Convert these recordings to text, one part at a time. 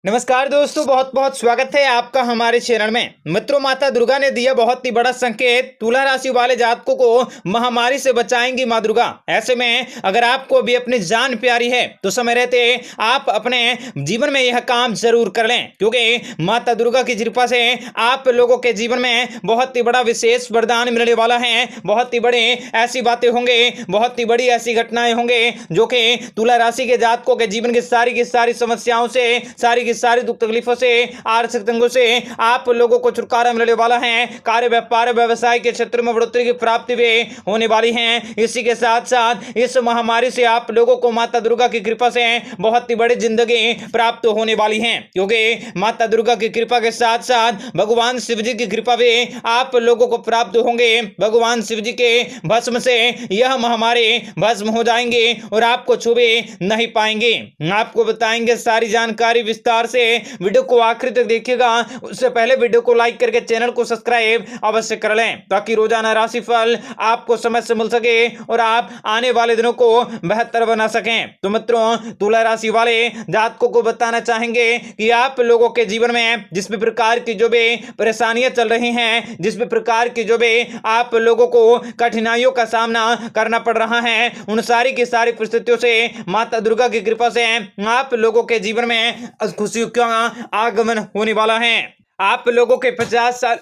नमस्कार दोस्तों, बहुत बहुत स्वागत है आपका हमारे चैनल में। मित्रों, माता दुर्गा ने दिया बहुत ही बड़ा संकेत। तुला राशि वाले जातकों को महामारी से बचाएंगी मां दुर्गा। ऐसे में अगर आपको भी अपनी जान प्यारी है तो समय रहते आप अपने जीवन में यह काम जरूर कर लें, क्योंकि माता दुर्गा की कृपा से आप लोगों के जीवन में बहुत ही बड़ा विशेष वरदान मिलने वाला है। बहुत ही बड़े ऐसी बातें होंगे, बहुत ही बड़ी ऐसी घटनाएं होंगे जो कि तुला राशि के जातकों के जीवन की सारी समस्याओं से, सारी दुख तकलीफों से, आर्थिक तंगों से आप लोगों को छुटकारा मिलने वाला है। कार्य व्यापार व्यवसाय के क्षेत्र में बढ़ोतरी की प्राप्ति भी होने वाली है। इसी के साथ साथ इस महामारी से आप लोगों को माता दुर्गा की कृपा से बहुत ही बड़ी जिंदगी प्राप्त होने वाली है, क्योंकि माता दुर्गा की कृपा के साथ साथ भगवान शिव जी की कृपा भी आप लोगों को प्राप्त होंगे। भगवान शिव जी के भस्म से यह महामारी भस्म हो जाएंगे और आपको छुए नहीं पाएंगे। आपको बताएंगे सारी जानकारी विस्तार से। वीडियो को आखिर तक देखिएगा। उससे पहले वीडियो को लाइक करके चैनल को सब्सक्राइब अवश्य कर लें, ताकि रोजाना राशिफल आपको समय से मिल सके और आप आने वाले दिनों को बेहतर बना सकें। तो मित्रों, तुला राशि वाले जातकों को बताना चाहेंगे कि आप लोगों के जीवन में जिस भी प्रकार की जो भी परेशानियां चल रही हैं, जिस भी प्रकार की जो भी आप लोगों को कठिनाइयों का सामना करना पड़ रहा है, उन सारी की सारी परिस्थितियों से माता दुर्गा की कृपा से आप लोगों के जीवन में खुशियों का आगमन होने वाला है। आप लोगों के 50 साल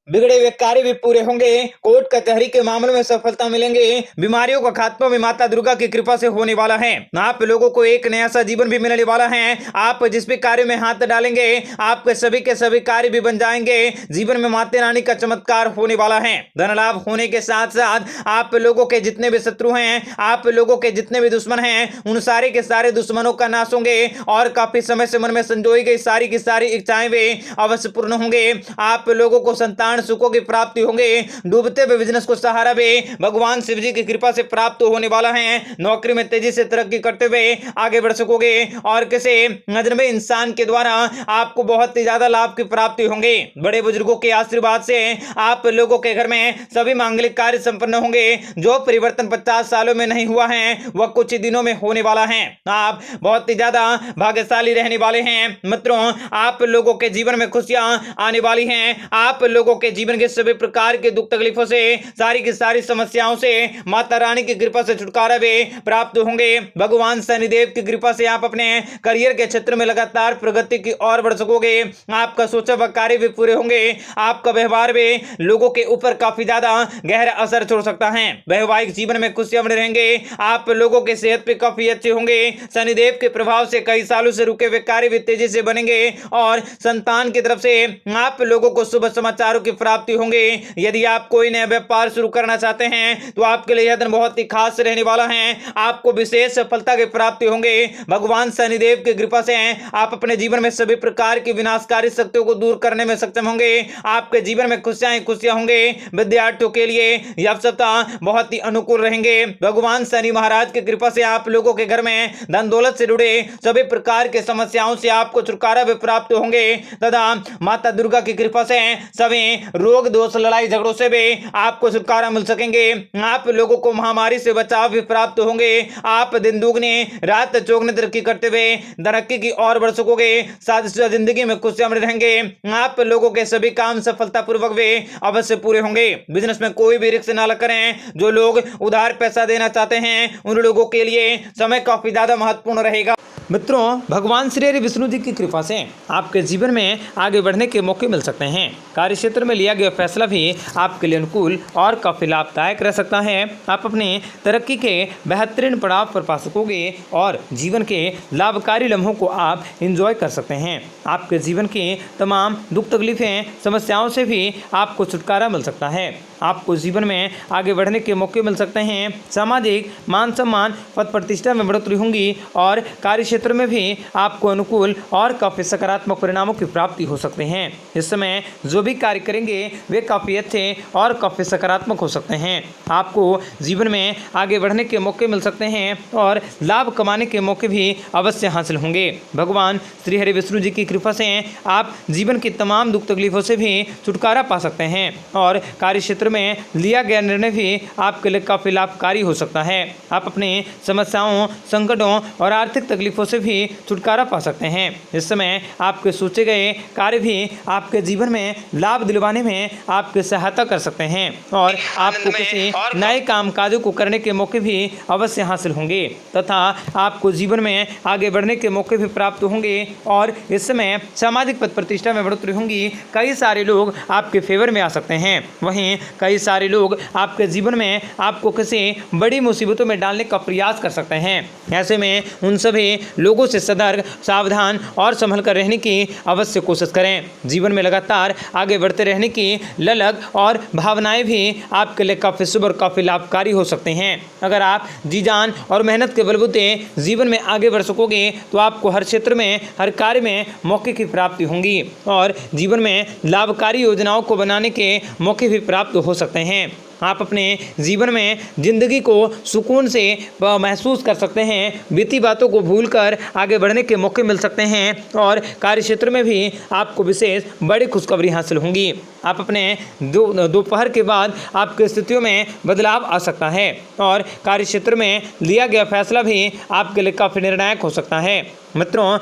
बिगड़े हुए कार्य भी पूरे होंगे। कोर्ट कचहरी के मामलों में सफलता मिलेंगे। बीमारियों का खात्मा भी माता दुर्गा की कृपा से होने वाला है। आप लोगों को एक नया सा जीवन भी मिलने वाला है। आप जिस भी कार्य में हाथ डालेंगे, आपके सभी के सभी कार्य भी बन जाएंगे। जीवन में माता रानी का चमत्कार होने वाला है। धन लाभ होने के साथ साथ आप लोगों के जितने भी शत्रु हैं, आप लोगों के जितने भी दुश्मन हैं, उन सारे के सारे दुश्मनों का नाश होंगे और काफी समय से मन में संजोई गई सारी की सारी इच्छाएं वे अवश्य पूर्ण होंगे। आप लोगों को संतान सुखों की प्राप्ति होंगे। डूबते हुए बिजनेस को सहारा भी भगवान शिव जी की कृपा से प्राप्त होने वाला है। नौकरी में तेजी से तरक्की करते हुए आगे बढ़ सकोगे और किसी अजनबी इंसान के द्वारा आपको बहुत ही ज्यादा लाभ की प्राप्ति होंगे। बड़े बुजुर्गों के आशीर्वाद से आप लोगों के घर में सभी मांगलिक कार्य संपन्न होंगे। जो परिवर्तन 50 सालों में नहीं हुआ है, वह कुछ ही दिनों में होने वाला है। आप बहुत ही ज्यादा भाग्यशाली रहने वाले हैं। मित्रों, आप लोगों के जीवन में खुशियां आने वाली हैं। आप लोगों के जीवन के सभी प्रकार के दुख तकलीफों से, सारी की सारी समस्याओं से माता रानी की कृपा से छुटकारा भी प्राप्त होंगे। भगवान शनिदेव की कृपा से आप अपने करियर के क्षेत्र में लगातार प्रगति की ओर बढ़ सकोगे। आपका सोचा हुआ कार्य भी पूरे होंगे। आपका व्यवहार भी लोगों के ऊपर काफी ज्यादा गहरा असर छोड़ सकता है। वैवाहिक जीवन में खुशियां बने रहेंगे। आप लोगों के सेहत पे काफी अच्छे होंगे। शनिदेव के प्रभाव से कई सालों से रुके हुए कार्य भी तेजी से बनेंगे और संतान की तरफ से आप लोगों को शुभ समाचारों की प्राप्ति होंगे। यदि आप कोई नया व्यापार शुरू करना चाहते हैं तो आपके लिए यह दिन बहुत ही खास रहने वाला है। आपको विशेष सफलता की प्राप्ति होंगे। भगवान शनिदेव की कृपा से आप अपने जीवन में सभी प्रकार की विनाशकारी शक्तियों को दूर करने में सक्षम होंगे। आपके जीवन में खुशियां होंगे। विद्यार्थियों के लिए यह सप्ताह बहुत ही अनुकूल रहेंगे। भगवान शनि महाराज की कृपा से आप लोगों के घर में धन दौलत से जुड़े सभी प्रकार के समस्याओं से आपको छुटकारा भी प्राप्त होंगे तथा माता दुर्गा की कृपा से सभी रोग दोष लड़ाई झगड़ों से भी आपको छुटकारा मिल सकेंगे। आप लोगों को महामारी से बचाव भी प्राप्त होंगे। आप दिन दुगने रात चौगुने तरक्की करते हुए तरक्की की ओर बढ़ सकोगे। साथ ही साथ जिंदगी में खुशियां बने रहेंगे। आप लोगों के सभी काम सफलतापूर्वक वे अवश्य पूरे होंगे। बिजनेस में कोई भी रिस्क ना करें। जो लोग उधार पैसा देना चाहते हैं, उन लोगों के लिए समय काफी ज्यादा महत्वपूर्ण रहेगा। मित्रों, भगवान श्री हरि विष्णु जी की कृपा से आपके जीवन में आगे बढ़ने के मौके मिल सकते हैं। कार्य क्षेत्र में लिया गया फैसला भी आपके लिए अनुकूल और काफी लाभदायक रह सकता है। आप अपनी तरक्की के बेहतरीन पड़ाव पर पा सकोगे और जीवन के लाभकारी लम्हों को आप एंजॉय कर सकते हैं। आपके जीवन की तमाम दुख तकलीफें समस्याओं से भी आपको छुटकारा मिल सकता है। आपको जीवन में आगे बढ़ने के मौके मिल सकते हैं। सामाजिक मान सम्मान पद प्रतिष्ठा में बढ़ोतरी होंगी और कार्य क्षेत्र में भी आपको अनुकूल और काफी सकारात्मक परिणामों की प्राप्ति हो सकते हैं। इस समय जो भी कार्य करेंगे वे काफी अच्छे और काफी सकारात्मक हो सकते हैं। आपको जीवन में आगे बढ़ने के मौके मिल सकते हैं और लाभ कमाने के मौके भी अवश्य हासिल होंगे। भगवान श्री हरि विष्णु जी की कृपा से आप जीवन की तमाम दुख तकलीफों से भी छुटकारा पा सकते हैं और कार्य क्षेत्र में लिया गया निर्णय भी आपके लिए काफी लाभकारी हो सकता है। आप अपनी समस्याओं, संकटों और आर्थिक तकलीफों से भी छुटकारा पा सकते हैं। इस समय आपके सोचे गए कार्य भी आपके जीवन में लाभ दिलवाने में आपकी सहायता कर सकते हैं और आपको किसी नए कामकाजों को करने के मौके भी अवश्य हासिल होंगे तथा आपको जीवन में आगे बढ़ने के मौके भी प्राप्त होंगे और इस समय सामाजिक पद प्रतिष्ठा में बढ़ोतरी होंगी। कई सारे लोग आपके फेवर में आ सकते हैं। वहीं कई सारे लोग आपके जीवन में आपको किसी बड़ी मुसीबतों में डालने का प्रयास कर सकते हैं। ऐसे में उन सभी लोगों से सतर्क, सावधान और संभल कर रहने की अवश्य कोशिश करें। जीवन में लगातार आगे बढ़ते रहने की ललक और भावनाएं भी आपके लिए काफ़ी शुभ और काफ़ी लाभकारी हो सकते हैं। अगर आप जी जान और मेहनत के बलबूते जीवन में आगे बढ़ सकोगे तो आपको हर क्षेत्र में, हर कार्य में मौके की प्राप्ति होंगी और जीवन में लाभकारी योजनाओं को बनाने के मौके भी प्राप्त हो सकते हैं। आप अपने जीवन में जिंदगी को सुकून से महसूस कर सकते हैं। बीती बातों को भूलकर आगे बढ़ने के मौके मिल सकते हैं और कार्यक्षेत्र में भी आपको विशेष बड़ी खुशखबरी हासिल होंगी। आप अपने दोपहर के बाद आपकी स्थितियों में बदलाव आ सकता है और कार्यक्षेत्र में लिया गया फैसला भी आपके लिए काफ़ी निर्णायक हो सकता है। मित्रों,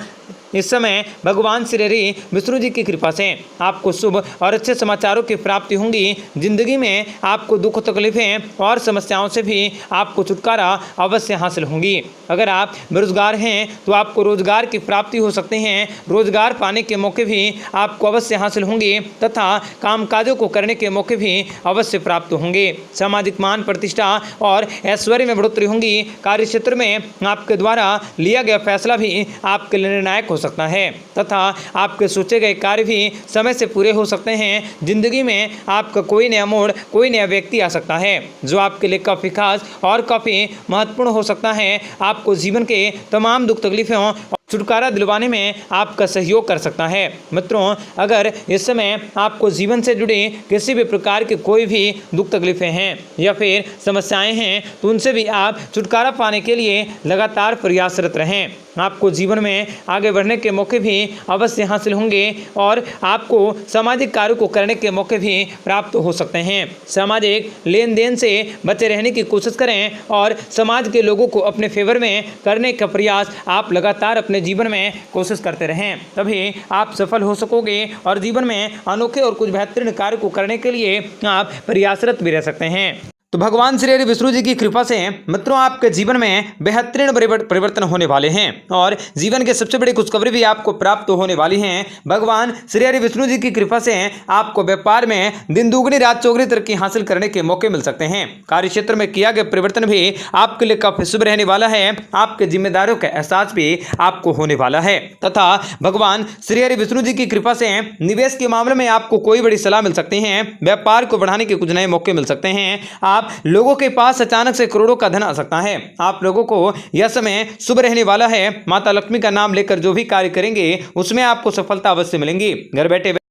इस समय भगवान श्री हरि विष्णु जी की कृपा से आपको शुभ और अच्छे समाचारों की प्राप्ति होंगी। जिंदगी में आपको दुख, तकलीफें और समस्याओं से भी आपको छुटकारा अवश्य हासिल होंगी। अगर आप बेरोजगार हैं तो आपको रोजगार की प्राप्ति हो सकते हैं। रोजगार पाने के मौके भी आपको अवश्य हासिल होंगे तथा कामकाजों को करने के मौके भी अवश्य प्राप्त होंगे। सामाजिक मान, प्रतिष्ठा और ऐश्वर्य में बढ़ोतरी होंगी। कार्यक्षेत्र में आपके द्वारा लिया गया फैसला भी आपके लिए निर्णायक हो सकता है तथा आपके सोचे गए कार्य भी समय से पूरे हो सकते हैं। जिंदगी में आपका कोई नया मोड़, कोई नया व्यक्ति आ सकता है जो आपके लिए काफ़ी खास और काफ़ी महत्वपूर्ण हो सकता है। आपको जीवन के तमाम दुख, तकलीफों छुटकारा दिलवाने में आपका सहयोग कर सकता है। मित्रों, अगर इस समय आपको जीवन से जुड़े किसी भी प्रकार के कोई भी दुख, तकलीफें हैं या फिर समस्याएं हैं तो उनसे भी आप छुटकारा पाने के लिए लगातार प्रयासरत रहें। आपको जीवन में आगे बढ़ने के मौके भी अवश्य हासिल होंगे और आपको सामाजिक कार्यों को करने के मौके भी प्राप्त हो सकते हैं। सामाजिक लेन देन से बचे रहने की कोशिश करें और समाज के लोगों को अपने फेवर में करने का प्रयास आप लगातार अपने जीवन में कोशिश करते रहें, तभी आप सफल हो सकोगे और जीवन में अनोखे और कुछ बेहतरीन कार्य को करने के लिए आप प्रयासरत भी रह सकते हैं। तो भगवान श्री हरि विष्णु जी की कृपा से मित्रों आपके जीवन में बेहतरीन परिवर्तन होने वाले हैं और जीवन के सबसे बड़ी खुशखबरी भी आपको प्राप्त होने वाली हैं। भगवान श्री हरि विष्णु जी की कृपा से आपको व्यापार में दिन दुगनी रात चौगुनी तरक्की हासिल करने के मौके मिल सकते हैं। कार्यक्षेत्र में किया गया परिवर्तन भी आपके लिए काफी शुभ रहने वाला है। आपके जिम्मेदारियों का एहसास भी आपको होने वाला है तथा भगवान श्री हरि विष्णु जी की कृपा से निवेश के मामले में आपको कोई बड़ी सलाह मिल सकती है। व्यापार को बढ़ाने के कुछ नए मौके मिल सकते हैं। आप लोगों के पास अचानक से करोड़ों का धन आ सकता है। आप लोगों को यह समय शुभ रहने वाला है। माता लक्ष्मी का नाम लेकर जो भी कार्य करेंगे उसमें आपको सफलता अवश्य मिलेंगी। घर बैठे